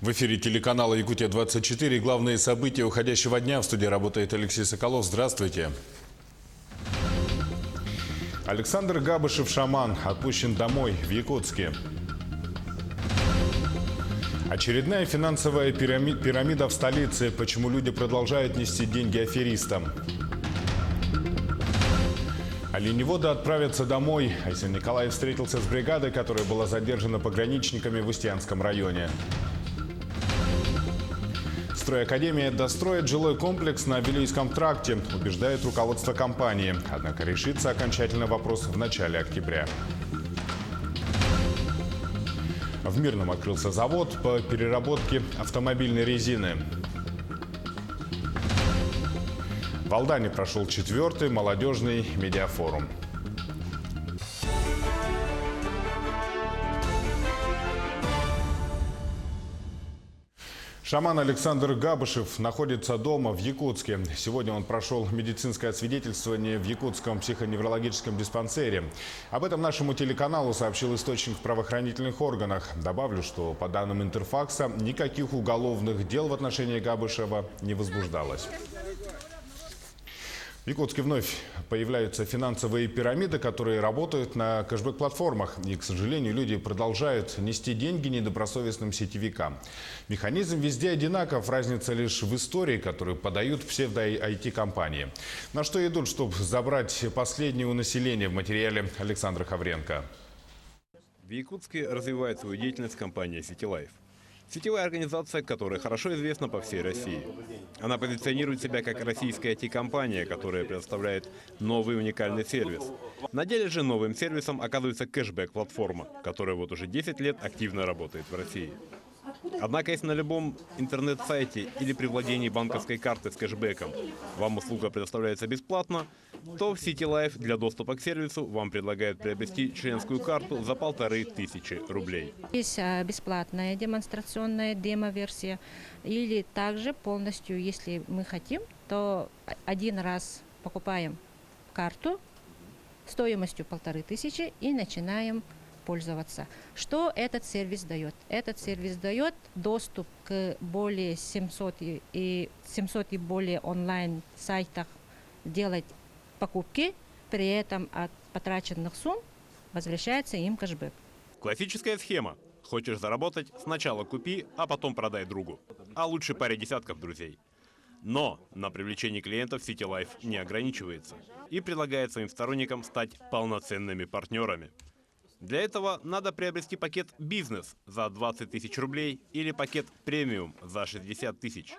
В эфире телеканала «Якутия-24». Главные события уходящего дня. В студии работает Алексей Соколов. Здравствуйте. Александр Габышев-шаман отпущен домой в Якутске. Очередная финансовая пирамида в столице. Почему люди продолжают нести деньги аферистам? Оленеводы отправятся домой. Айсен Николаев встретился с бригадой, которая была задержана пограничниками в Устьянском районе. Стройакадемия достроит жилой комплекс на Вилюйском тракте, убеждает руководство компании. Однако решится окончательно вопрос в начале октября. В Мирном открылся завод по переработке автомобильной резины. В Алдане прошел 4-й молодежный медиафорум. Шаман Александр Габышев находится дома в Якутске. Сегодня он прошел медицинское освидетельствование в Якутском психоневрологическом диспансере. Об этом нашему телеканалу сообщил источник в правоохранительных органах. Добавлю, что по данным Интерфакса никаких уголовных дел в отношении Габышева не возбуждалось. В Якутске вновь появляются финансовые пирамиды, которые работают на кэшбэк-платформах. И, к сожалению, люди продолжают нести деньги недобросовестным сетевикам. Механизм везде одинаков, разница лишь в истории, которую подают псевдо-IT-компании. На что идут, чтобы забрать последнее у населения, в материале Александра Хавренко. В Якутске развивает свою деятельность компания CityLife. Сетевая организация, которая хорошо известна по всей России. Она позиционирует себя как российская IT-компания, которая предоставляет новый уникальный сервис. На деле же новым сервисом оказывается кэшбэк-платформа, которая вот уже 10 лет активно работает в России. Однако, если на любом интернет-сайте или при владении банковской карты с кэшбэком вам услуга предоставляется бесплатно, то в CityLife для доступа к сервису вам предлагают приобрести членскую карту за 1500 рублей. Есть бесплатная демонстрационная демо-версия, или также полностью, если мы хотим, то один раз покупаем карту стоимостью 1500 и начинаем пользоваться. Что этот сервис дает? Этот сервис дает доступ к более 700 и более онлайн-сайтах, делать покупки, при этом от потраченных сумм возвращается им кэшбэк. Классическая схема. Хочешь заработать – сначала купи, а потом продай другу. А лучше паре десятков друзей. Но на привлечение клиентов CityLife не ограничивается и предлагает своим сторонникам стать полноценными партнерами. Для этого надо приобрести пакет «Бизнес» за 20 тысяч рублей или пакет «Премиум» за 60 тысяч.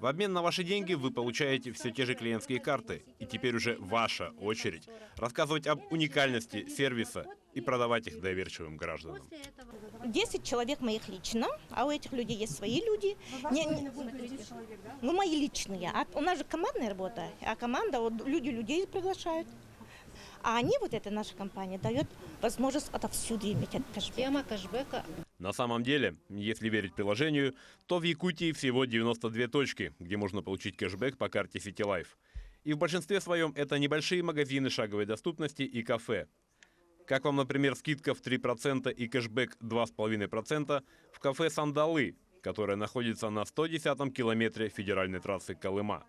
В обмен на ваши деньги вы получаете все те же клиентские карты. И теперь уже ваша очередь рассказывать об уникальности сервиса и продавать их доверчивым гражданам. 10 человек моих лично, а у этих людей есть свои люди. Ну, мои личные. А у нас же командная работа, а команда, вот люди людей приглашают. А они, вот эта наша компания, дает возможность отовсюду иметь этот кэшбэк. Тема кэшбэка. На самом деле, если верить приложению, то в Якутии всего 92 точки, где можно получить кэшбэк по карте CityLife. И в большинстве своем это небольшие магазины шаговой доступности и кафе. Как вам, например, скидка в 3% и кэшбэк 2,5% в кафе «Сандалы», которое находится на 110-м километре федеральной трассы Колыма.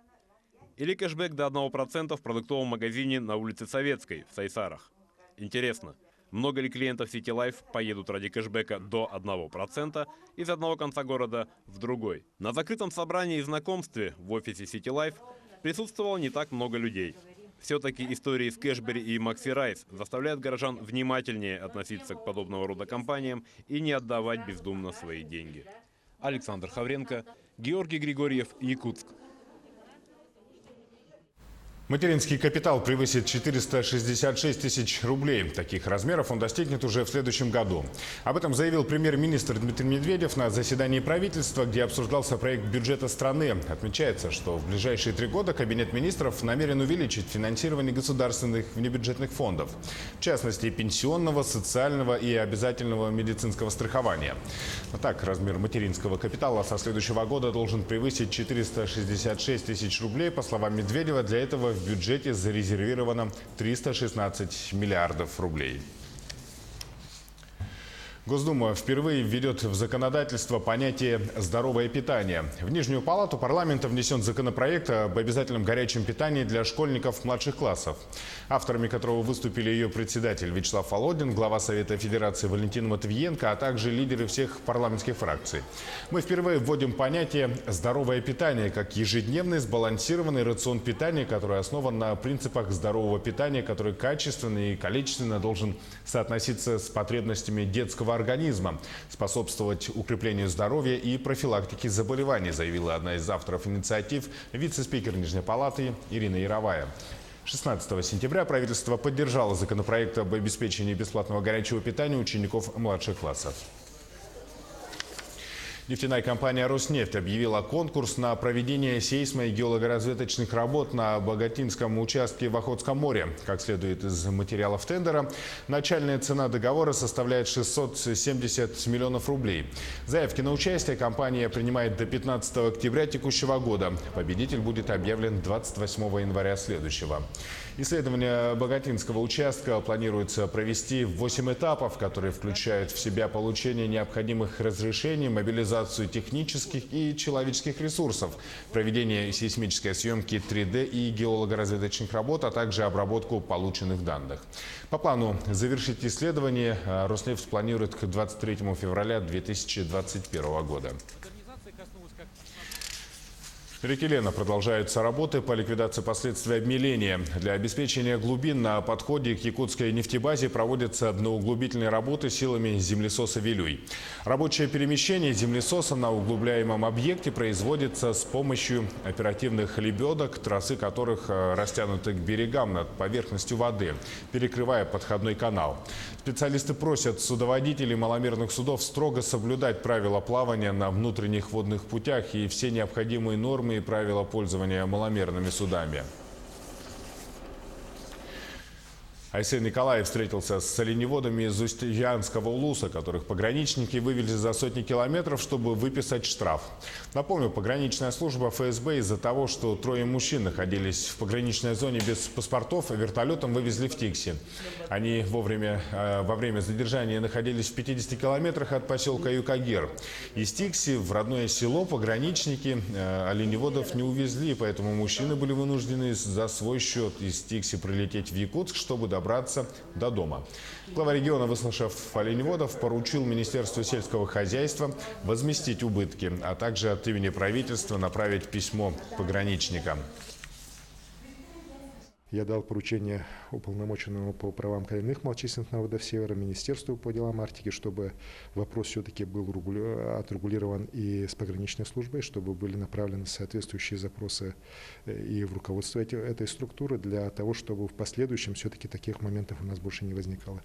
Или кэшбэк до 1% в продуктовом магазине на улице Советской в Сайсарах. Интересно, много ли клиентов CityLife поедут ради кэшбэка до 1% из одного конца города в другой? На закрытом собрании и знакомстве в офисе CityLife присутствовало не так много людей. Все-таки истории с Кэшбери и Макси-Райс заставляют горожан внимательнее относиться к подобного рода компаниям и не отдавать бездумно свои деньги. Александр Хавренко, Георгий Григорьев, Якутск. Материнский капитал превысит 466 тысяч рублей. Таких размеров он достигнет уже в следующем году. Об этом заявил премьер-министр Дмитрий Медведев на заседании правительства, где обсуждался проект бюджета страны. Отмечается, что в ближайшие 3 года Кабинет министров намерен увеличить финансирование государственных внебюджетных фондов. В частности, пенсионного, социального и обязательного медицинского страхования. Но так, размер материнского капитала со следующего года должен превысить 466 тысяч рублей. По словам Медведева, для этого в бюджете зарезервировано 316 миллиардов рублей. Госдума впервые введет в законодательство понятие «здоровое питание». В Нижнюю палату парламента внесен законопроект об обязательном горячем питании для школьников младших классов, авторами которого выступили ее председатель Вячеслав Володин, глава Совета Федерации Валентина Матвиенко, а также лидеры всех парламентских фракций. Мы впервые вводим понятие «здоровое питание» как ежедневный сбалансированный рацион питания, который основан на принципах здорового питания, который качественно и количественно должен соотноситься с потребностями детского организма, способствовать укреплению здоровья и профилактике заболеваний, заявила одна из авторов инициатив, вице-спикер Нижней палаты Ирина Яровая. 16 сентября правительство поддержало законопроект об обеспечении бесплатного горячего питания учеников младших классов. Нефтяная компания «Роснефть» объявила конкурс на проведение сейсмо- и геологоразведочных работ на Богатинском участке в Охотском море. Как следует из материалов тендера, начальная цена договора составляет 670 миллионов рублей. Заявки на участие компания принимает до 15 октября текущего года. Победитель будет объявлен 28 января следующего. Исследование Богатинского участка планируется провести в 8 этапов, которые включают в себя получение необходимых разрешений, мобилизацию технических и человеческих ресурсов, проведение сейсмической съемки 3D и геологоразведочных работ, а также обработку полученных данных. По плану завершить исследование Роснефть планирует к 23 февраля 2021 года. В реке Лена продолжаются работы по ликвидации последствий обмеления. Для обеспечения глубин на подходе к якутской нефтебазе проводятся дноуглубительные работы силами землесоса «Вилюй». Рабочее перемещение землесоса на углубляемом объекте производится с помощью оперативных лебедок, трассы которых растянуты к берегам над поверхностью воды, перекрывая подходной канал. Специалисты просят судоводителей маломерных судов строго соблюдать правила плавания на внутренних водных путях и все необходимые нормы и правила пользования маломерными судами. Айсен Николаев встретился с оленеводами из Устьянского улуса, которых пограничники вывели за сотни километров, чтобы выписать штраф. Напомню, пограничная служба ФСБ из-за того, что трое мужчин находились в пограничной зоне без паспортов, вертолетом вывезли в Тикси. Они во время задержания находились в 50 километрах от поселка Юкагер. Из Тикси в родное село пограничники оленеводов не увезли, поэтому мужчины были вынуждены за свой счет из Тикси прилететь в Якутск, чтобы добраться до дома. Глава региона, выслушав оленеводов, поручил Министерству сельского хозяйства возместить убытки, а также от имени правительства направить письмо пограничникам. Я дал поручение уполномоченному по правам коренных малочисленных народов Севера, Министерству по делам Арктики, чтобы вопрос все-таки был отрегулирован и с пограничной службой, чтобы были направлены соответствующие запросы и в руководство этой структуры для того, чтобы в последующем все-таки таких моментов у нас больше не возникало.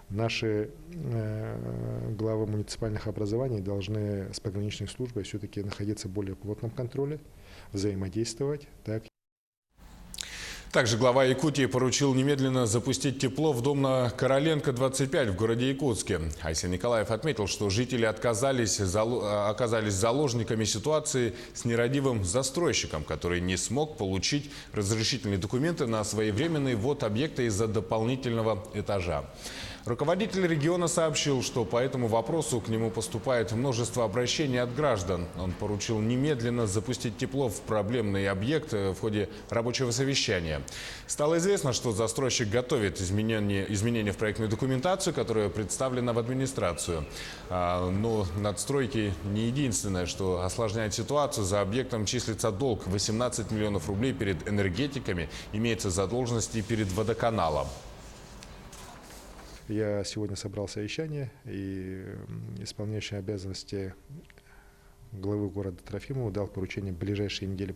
Наши главы муниципальных образований должны с пограничной службой все-таки находиться в более плотном контроле, взаимодействовать, так. Также глава Якутии поручил немедленно запустить тепло в дом на Короленко, 25 в городе Якутске. Айсен Николаев отметил, что жители оказались заложниками ситуации с нерадивым застройщиком, который не смог получить разрешительные документы на своевременный ввод объекта из-за дополнительного этажа. Руководитель региона сообщил, что по этому вопросу к нему поступает множество обращений от граждан. Он поручил немедленно запустить тепло в проблемный объект в ходе рабочего совещания. Стало известно, что застройщик готовит изменения в проектную документацию, которая представлена в администрацию. Но надстройки не единственное, что осложняет ситуацию. За объектом числится долг 18 миллионов рублей перед энергетиками, имеется задолженности перед водоканалом. Я сегодня собрал совещание, и исполняющий обязанности главы города Трофимова дал поручение в ближайшие недели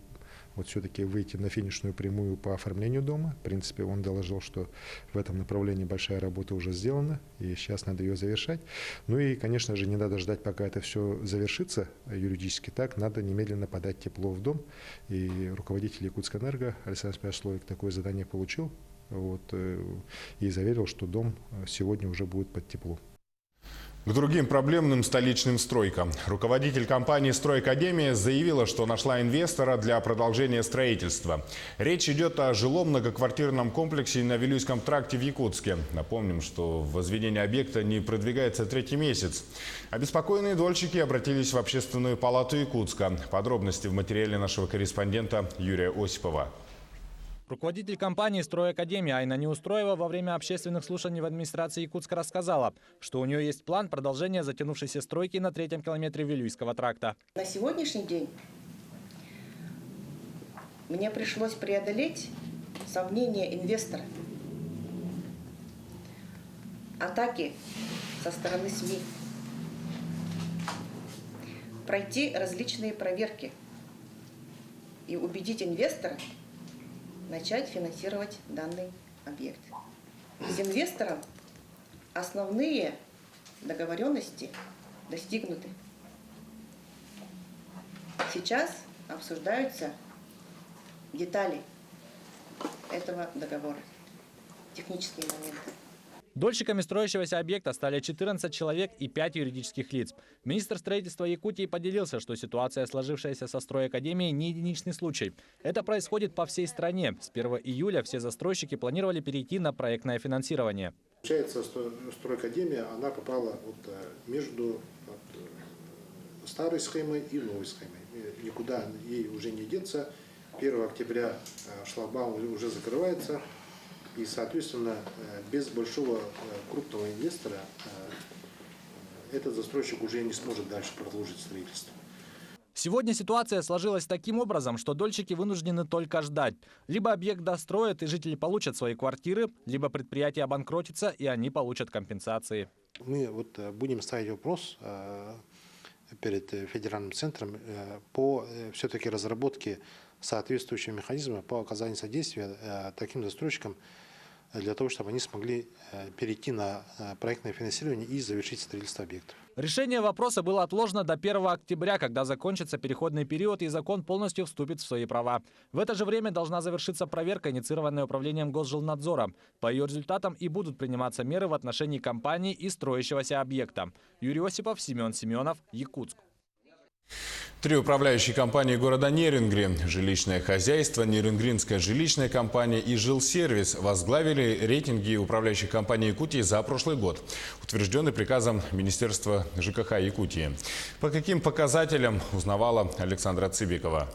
вот все-таки выйти на финишную прямую по оформлению дома. В принципе, он доложил, что в этом направлении большая работа уже сделана, и сейчас надо ее завершать. Ну и, конечно же, не надо ждать, пока это все завершится юридически. Так, надо немедленно подать тепло в дом. И руководитель Якутскэнерго Александр Спяшловик такое задание получил. И заверил, что дом сегодня уже будет под тепло. К другим проблемным столичным стройкам. Руководитель компании «Стройакадемия» заявила, что нашла инвестора для продолжения строительства. Речь идет о жилом многоквартирном комплексе на Вилюйском тракте в Якутске. Напомним, что возведение объекта не продвигается третий месяц. Обеспокоенные дольщики обратились в Общественную палату Якутска. Подробности в материале нашего корреспондента Юрия Осипова. Руководитель компании «Стройакадемия» Айна Неустроева во время общественных слушаний в администрации Якутска рассказала, что у нее есть план продолжения затянувшейся стройки на 3-м километре Вилюйского тракта. На сегодняшний день мне пришлось преодолеть сомнения инвестора, атаки со стороны СМИ, пройти различные проверки и убедить инвестора начать финансировать данный объект. С инвестором основные договоренности достигнуты. Сейчас обсуждаются детали этого договора, технические моменты. Дольщиками строящегося объекта стали 14 человек и 5 юридических лиц. Министр строительства Якутии поделился, что ситуация, сложившаяся со стройакадемией, не единичный случай. Это происходит по всей стране. С 1 июля все застройщики планировали перейти на проектное финансирование. Получается, стройакадемия, она попала между старой схемой и новой схемой. Никуда ей уже не деться. 1 октября шлагбаум уже закрывается. И, соответственно, без большого крупного инвестора этот застройщик уже не сможет дальше продолжить строительство. Сегодня ситуация сложилась таким образом, что дольщики вынуждены только ждать. Либо объект достроят и жители получат свои квартиры, либо предприятие обанкротится и они получат компенсации. Мы будем ставить вопрос перед федеральным центром по все-таки разработке соответствующего механизма по оказанию содействия таким застройщикам, для того, чтобы они смогли перейти на проектное финансирование и завершить строительство объектов. Решение вопроса было отложено до 1 октября, когда закончится переходный период и закон полностью вступит в свои права. В это же время должна завершиться проверка, инициированная управлением Госжилнадзора. По ее результатам и будут приниматься меры в отношении компании и строящегося объекта. Юрий Осипов, Семен Семенов, Якутск. 3 управляющие компании города Нерюнгри – жилищное хозяйство, Нерюнгринская жилищная компания и Жилсервис – возглавили рейтинги управляющих компаний Якутии за прошлый год, утвержденный приказом Министерства ЖКХ Якутии. По каким показателям, узнавала Александра Цыбикова.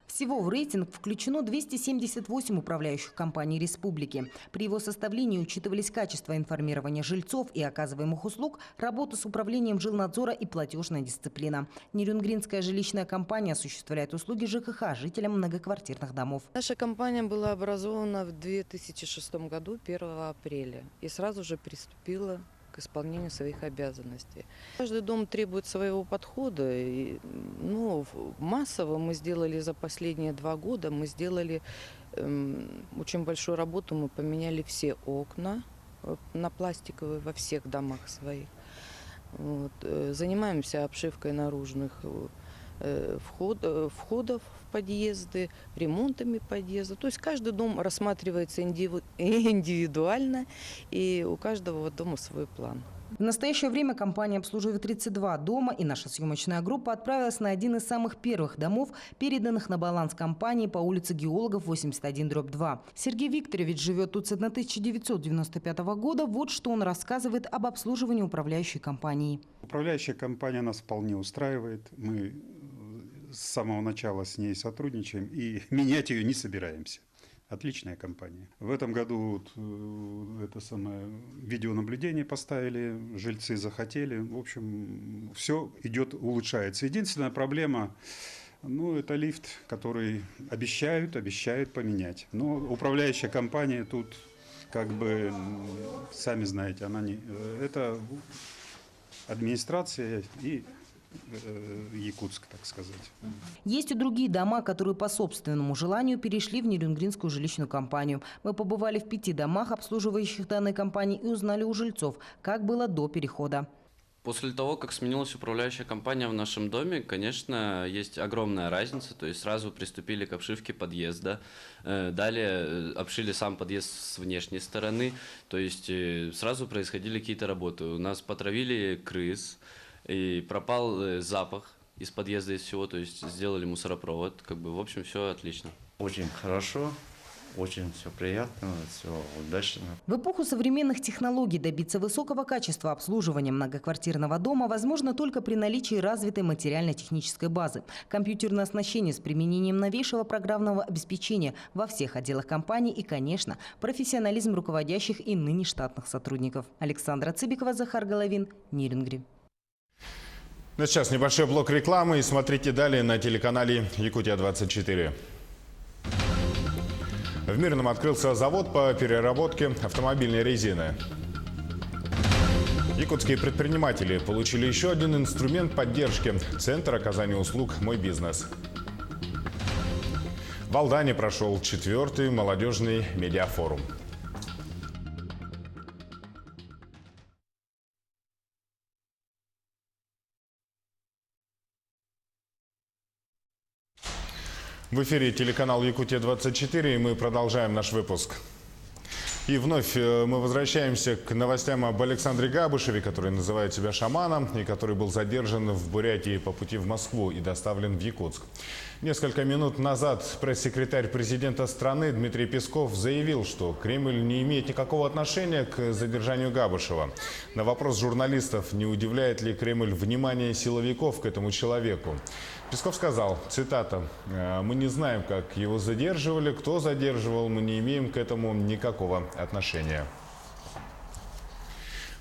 Всего в рейтинг включено 278 управляющих компаний республики. При его составлении учитывались качество информирования жильцов и оказываемых услуг, работа с управлением жилнадзора и платежная дисциплина. Нерюнгринская жилищная компания осуществляет услуги ЖКХ жителям многоквартирных домов. Наша компания была образована в 2006 году, 1 апреля, и сразу же приступила к исполнению своих обязанностей. Каждый дом требует своего подхода. Массово мы сделали за последние 2 года, мы сделали очень большую работу, мы поменяли все окна на пластиковые во всех домах своих. Занимаемся обшивкой наружных входов в подъезды, ремонтами подъезда. То есть каждый дом рассматривается индивидуально, и у каждого дома свой план. В настоящее время компания обслуживает 32 дома, и наша съемочная группа отправилась на один из самых первых домов, переданных на баланс компании по улице Геологов, 81/2. Сергей Викторович живет тут с 1995 года. Вот что он рассказывает об обслуживании управляющей компании. Управляющая компания нас вполне устраивает. Мы с самого начала с ней сотрудничаем и менять ее не собираемся. Отличная компания. В этом году видеонаблюдение поставили, жильцы захотели. В общем, все идет, улучшается. Единственная проблема, это лифт, который обещают поменять. Но управляющая компания тут, сами знаете, это администрация и Якутск, так сказать. Есть и другие дома, которые по собственному желанию перешли в Нерюнгринскую жилищную компанию. Мы побывали в 5 домах, обслуживающих данной компании, и узнали у жильцов, как было до перехода. После того, как сменилась управляющая компания в нашем доме, конечно, есть огромная разница. То есть сразу приступили к обшивке подъезда, далее обшили сам подъезд с внешней стороны. То есть сразу происходили какие-то работы. У нас потравили крыс, и пропал запах из подъезда, из всего. То есть сделали мусоропровод. Как бы, в общем, все отлично. Очень хорошо. Очень все приятно, все удачно. В эпоху современных технологий добиться высокого качества обслуживания многоквартирного дома возможно только при наличии развитой материально-технической базы. Компьютерное оснащение с применением новейшего программного обеспечения во всех отделах компании и, конечно, профессионализм руководящих и ныне штатных сотрудников. Александра Цыбикова, Захар Головин, Нирингри. Ну, сейчас небольшой блок рекламы и смотрите далее на телеканале Якутия-24. В Мирном открылся завод по переработке автомобильной резины. Якутские предприниматели получили еще один инструмент поддержки – Центр оказания услуг «Мой бизнес». В Алдане прошел 4-й молодежный медиафорум. В эфире телеканал Якутия-24, и мы продолжаем наш выпуск. И вновь мы возвращаемся к новостям об Александре Габышеве, который называет себя шаманом и который был задержан в Бурятии по пути в Москву и доставлен в Якутск. Несколько минут назад пресс-секретарь президента страны Дмитрий Песков заявил, что Кремль не имеет никакого отношения к задержанию Габышева. На вопрос журналистов, не удивляет ли Кремль внимание силовиков к этому человеку, Песков сказал, цитата, «Мы не знаем, как его задерживали, кто задерживал, мы не имеем к этому никакого отношения».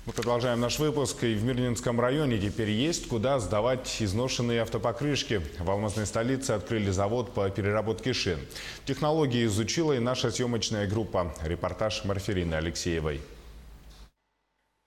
Мы продолжаем наш выпуск. И в Мирнинском районе теперь есть куда сдавать изношенные автопокрышки. В алмазной столице открыли завод по переработке шин. Технологии изучила и наша съемочная группа. Репортаж Марферины Алексеевой.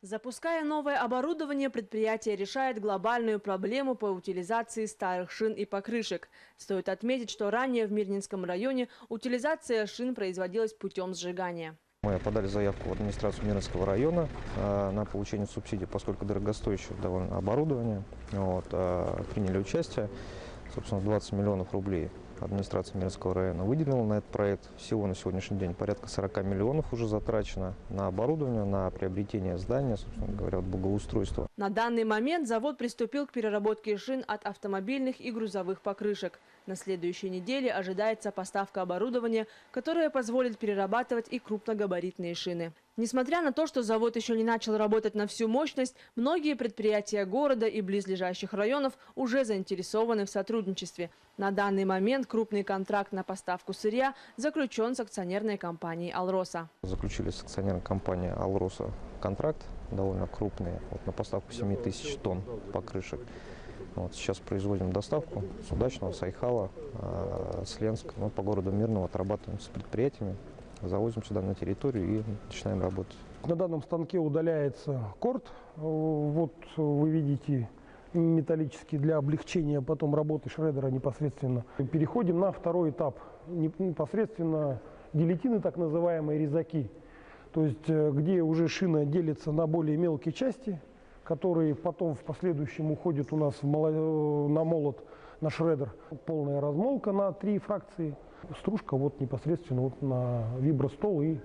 Запуская новое оборудование, предприятие решает глобальную проблему по утилизации старых шин и покрышек. Стоит отметить, что ранее в Мирнинском районе утилизация шин производилась путем сжигания. Мы подали заявку в администрацию Мирнинского района на получение субсидий, поскольку дорогостоящее довольно оборудование. Приняли участие, собственно, 20 миллионов рублей. Администрация Мирнинского района выделила на этот проект. Всего на сегодняшний день порядка 40 миллионов уже затрачено на оборудование, на приобретение здания, собственно говоря, благоустройство. На данный момент завод приступил к переработке шин от автомобильных и грузовых покрышек. На следующей неделе ожидается поставка оборудования, которое позволит перерабатывать и крупногабаритные шины. Несмотря на то, что завод еще не начал работать на всю мощность, многие предприятия города и близлежащих районов уже заинтересованы в сотрудничестве. На данный момент крупный контракт на поставку сырья заключен с акционерной компанией «Алроса». Заключили с акционерной компанией «Алроса» контракт довольно крупный на поставку 7 тысяч тонн покрышек. Сейчас производим доставку с Удачного, с Айхала, с Ленска. Мы по городу Мирного отрабатываем с предприятиями, завозим сюда на территорию и начинаем работать. На данном станке удаляется корд. Вот вы видите металлический для облегчения потом работы шредера непосредственно. Переходим на второй этап. Непосредственно гильотины, так называемые резаки. То есть где уже шина делится на более мелкие части, которые потом в последующем уходят у нас на молот, на шредер. Полная размолка на 3 фракции. Стружка непосредственно на вибростол и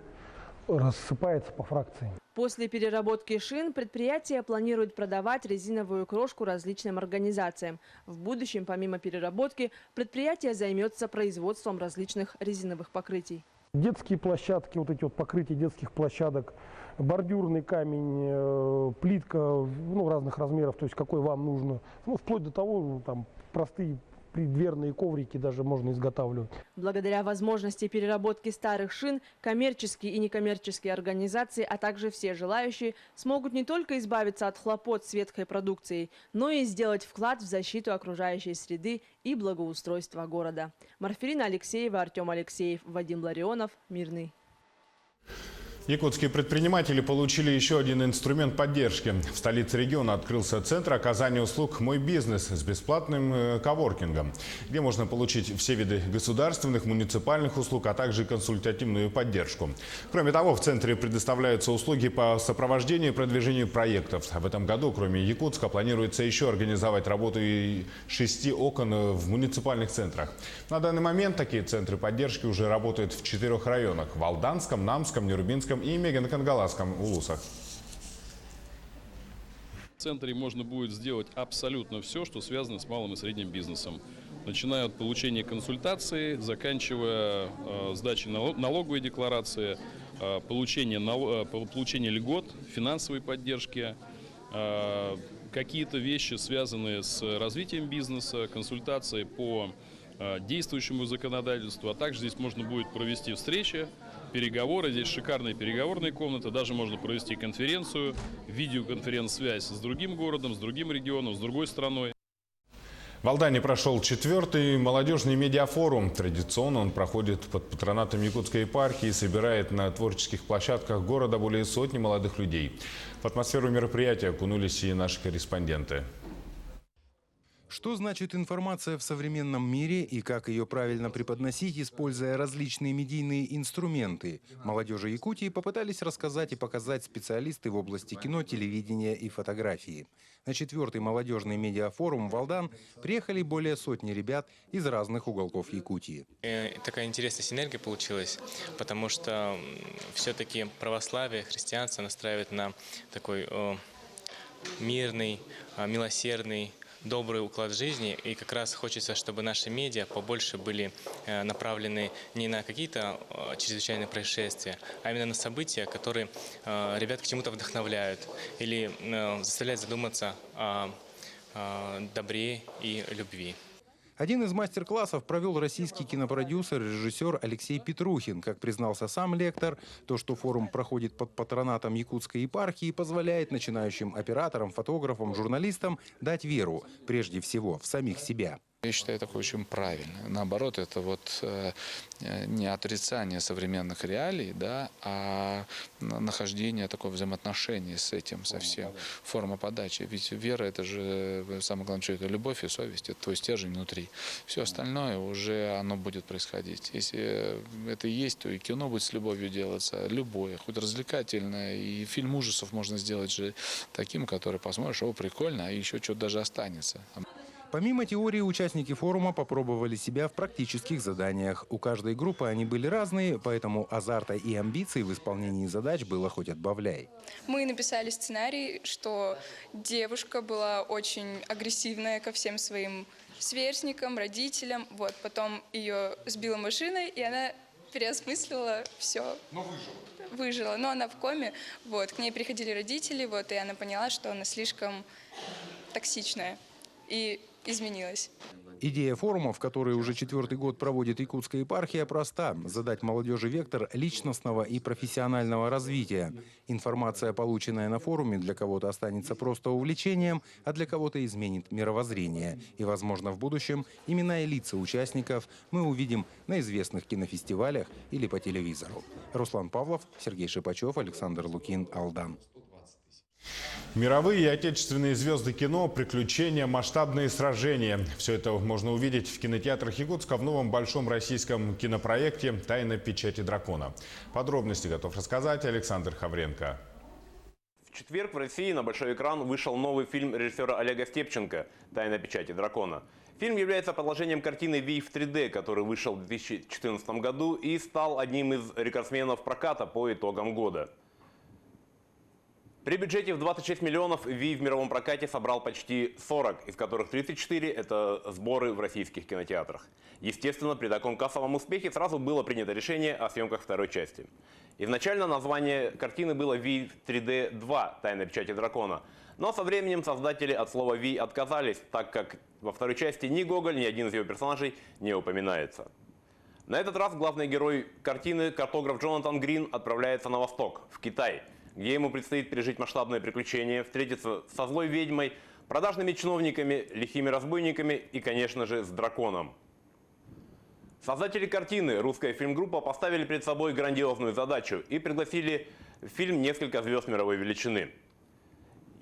рассыпается по фракции. После переработки шин предприятие планирует продавать резиновую крошку различным организациям. В будущем, помимо переработки, предприятие займется производством различных резиновых покрытий. Детские площадки, покрытие детских площадок, бордюрный камень, плитка разных размеров, то есть какой вам нужно. Вплоть до того, простые преддверные коврики даже можно изготавливать. Благодаря возможности переработки старых шин, коммерческие и некоммерческие организации, а также все желающие, смогут не только избавиться от хлопот с ветхой продукцией, но и сделать вклад в защиту окружающей среды и благоустройства города. Марферина Алексеева, Артем Алексеев, Вадим Ларионов, Мирный. Якутские предприниматели получили еще один инструмент поддержки. В столице региона открылся центр оказания услуг «Мой бизнес» с бесплатным коворкингом, где можно получить все виды государственных, муниципальных услуг, а также консультативную поддержку. Кроме того, в центре предоставляются услуги по сопровождению и продвижению проектов. В этом году, кроме Якутска, планируется еще организовать работу и 6 окон в муниципальных центрах. На данный момент такие центры поддержки уже работают в 4 районах – в Алданском, Намском, Нерубинском и Меган-Кангаласском улусах. В центре можно будет сделать абсолютно все, что связано с малым и средним бизнесом. Начиная от получения консультации, заканчивая сдачей налоговой декларации, получения льгот, финансовой поддержки, какие-то вещи, связанные с развитием бизнеса, консультации по действующему законодательству, а также здесь можно будет провести встречи, переговоры. Здесь шикарная переговорная комната, даже можно провести конференцию, видеоконференц-связь с другим городом, с другим регионом, с другой страной. В Алдане прошел 4-й молодежный медиафорум. Традиционно он проходит под патронатом Якутской епархии и собирает на творческих площадках города более сотни молодых людей. В атмосферу мероприятия окунулись и наши корреспонденты. Что значит информация в современном мире и как ее правильно преподносить, используя различные медийные инструменты? Молодежи Якутии попытались рассказать и показать специалисты в области кино, телевидения и фотографии. На 4-й молодежный медиафорум в Алдан приехали более сотни ребят из разных уголков Якутии. Такая интересная синергия получилась, потому что все-таки православие, христианство настраивает на такой мирный, милосердный, добрый уклад жизни, и как раз хочется, чтобы наши медиа побольше были направлены не на какие-то чрезвычайные происшествия, а именно на события, которые ребят к чему-то вдохновляют или заставляют задуматься о добре и любви. Один из мастер-классов провел российский кинопродюсер, режиссер Алексей Петрухин. Как признался сам лектор, то, что форум проходит под патронатом Якутской епархии, позволяет начинающим операторам, фотографам, журналистам дать веру, прежде всего, в самих себя. Я считаю, это очень правильно. Наоборот, это вот не отрицание современных реалий, да, а нахождение такого взаимоотношения с этим, со всем. Форма подачи. Ведь вера – это же, самое главное, что это любовь и совесть, это твой стержень внутри. Все остальное уже оно будет происходить. Если это есть, то и кино будет с любовью делаться, любое, хоть развлекательное. И фильм ужасов можно сделать же таким, который посмотришь, о, прикольно, а еще что-то даже останется. Помимо теории, участники форума попробовали себя в практических заданиях. У каждой группы они были разные, поэтому азарта и амбиций в исполнении задач было хоть отбавляй. Мы написали сценарий, что девушка была очень агрессивная ко всем своим сверстникам, родителям. Вот, потом ее сбила машиной, и она переосмыслила все. Но выжила. Выжила, но она в коме. Вот, к ней приходили родители, вот, и она поняла, что она слишком токсичная. И изменилась. Идея форумов, которые уже 4-й год проводит Якутская епархия, проста – задать молодежи вектор личностного и профессионального развития. Информация, полученная на форуме, для кого-то останется просто увлечением, а для кого-то изменит мировоззрение. И, возможно, в будущем имена и лица участников мы увидим на известных кинофестивалях или по телевизору. Руслан Павлов, Сергей Шипачев, Александр Лукин, Алдан. Мировые и отечественные звезды кино, приключения, масштабные сражения. Все это можно увидеть в кинотеатрах Якутска в новом большом российском кинопроекте «Тайна печати дракона». Подробности готов рассказать Александр Хавренко. В четверг в России на большой экран вышел новый фильм режиссера Олега Степченко «Тайна печати дракона». Фильм является продолжением картины «Вий в 3D», который вышел в 2014 году и стал одним из рекордсменов проката по итогам года. При бюджете в 26 миллионов «Вий» в мировом прокате собрал почти 40, из которых 34 – это сборы в российских кинотеатрах. Естественно, при таком кассовом успехе сразу было принято решение о съемках второй части. Изначально название картины было «Вий 3D 2. Тайна печати дракона». Но со временем создатели от слова «Вий» отказались, так как во второй части ни Гоголь, ни один из его персонажей не упоминается. На этот раз главный герой картины, картограф Джонатан Грин, отправляется на восток, в Китай, где ему предстоит пережить масштабное приключение, встретиться со злой ведьмой, продажными чиновниками, лихими разбойниками и, конечно же, с драконом. Создатели картины «Русская фильмгруппа» поставили перед собой грандиозную задачу и пригласили в фильм несколько звезд мировой величины.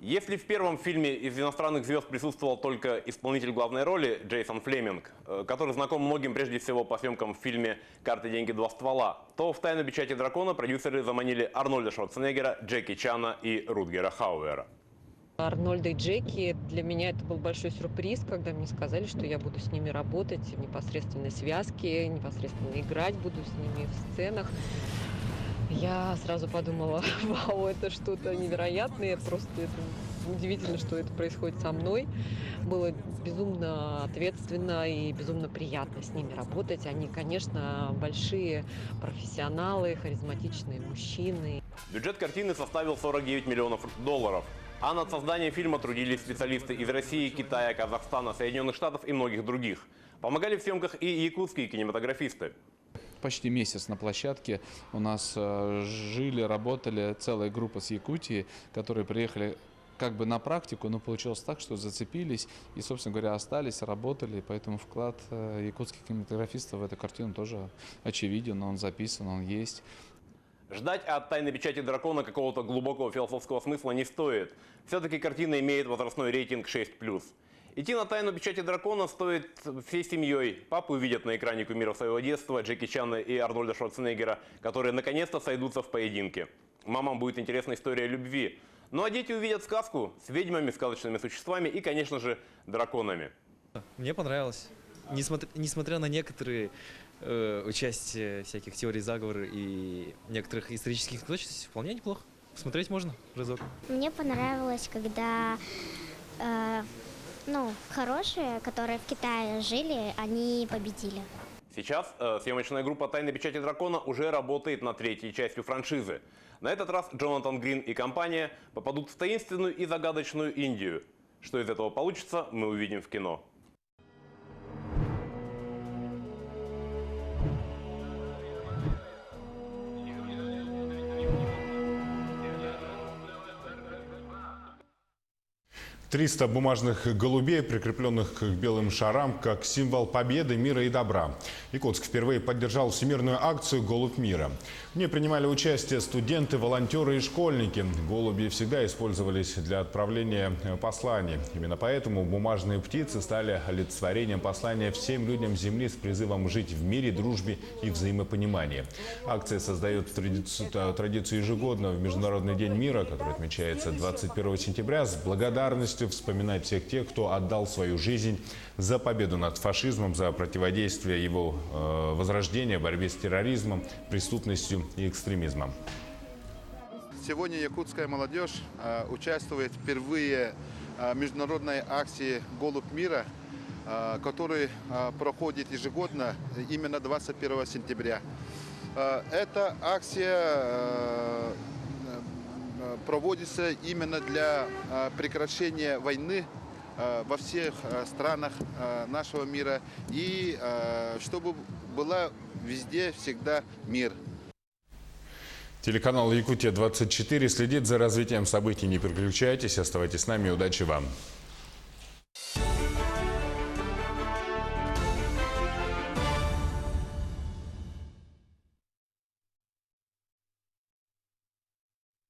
Если в первом фильме из иностранных звезд присутствовал только исполнитель главной роли Джейсон Флеминг, который знаком многим прежде всего по съемкам в фильме «Карты, деньги, два ствола», то в «Тайну печати дракона» продюсеры заманили Арнольда Шварценеггера, Джеки Чана и Рутгера Хауэра. Арнольда и Джеки, для меня это был большой сюрприз, когда мне сказали, что я буду с ними работать в непосредственной связке, непосредственно играть буду с ними в сценах. Я сразу подумала, вау, это что-то невероятное, просто это удивительно, что это происходит со мной. Было безумно ответственно и безумно приятно с ними работать. Они, конечно, большие профессионалы, харизматичные мужчины. Бюджет картины составил $49 миллионов, а над созданием фильма трудились специалисты из России, Китая, Казахстана, Соединенных Штатов и многих других. Помогали в съемках и якутские кинематографисты. Почти месяц на площадке у нас жили, работали целая группа с Якутии, которые приехали как бы на практику, но получилось так, что зацепились и, собственно говоря, остались, работали. Поэтому вклад якутских кинематографистов в эту картину тоже очевиден, он записан, он есть. Ждать от «Тайной печати дракона» какого-то глубокого философского смысла не стоит. Все-таки картина имеет возрастной рейтинг 6+. Идти на «Тайну печати дракона» стоит всей семьей. Папы увидят на экране кумиров своего детства, Джеки Чана и Арнольда Шварценеггера, которые наконец-то сойдутся в поединке. Мамам будет интересна история любви. Ну а дети увидят сказку с ведьмами, сказочными существами и, конечно же, драконами. Мне понравилось. Несмотря на некоторые участие всяких теорий заговора и некоторых исторических точностей, вполне неплохо. Смотреть можно разок. Мне понравилось, когда хорошие, которые в Китае жили, они победили. Сейчас съемочная группа «Тайной печати дракона» уже работает над третьей частью франшизы. На этот раз Джонатан Грин и компания попадут в таинственную и загадочную Индию. Что из этого получится, мы увидим в кино. «300 бумажных голубей, прикрепленных к белым шарам, как символ победы, мира и добра». Якутск впервые поддержал всемирную акцию «Голубь мира». В ней принимали участие студенты, волонтеры и школьники. Голуби всегда использовались для отправления посланий. Именно поэтому бумажные птицы стали олицетворением послания всем людям Земли с призывом жить в мире, дружбе и взаимопонимании. Акция создает традицию ежегодно в Международный день мира, который отмечается 21 сентября, с благодарностью вспоминать всех тех, кто отдал свою жизнь за победу над фашизмом, за противодействие его возрождению, борьбе с терроризмом, преступностью и экстремизмом. Сегодня якутская молодежь участвует впервые в международной акции «Голубь мира», который проходит ежегодно именно 21 сентября. Эта акция проводится именно для прекращения войны во всех странах нашего мира и чтобы была везде всегда мир. Телеканал «Якутия-24» следит за развитием событий. Не переключайтесь, оставайтесь с нами. Удачи вам!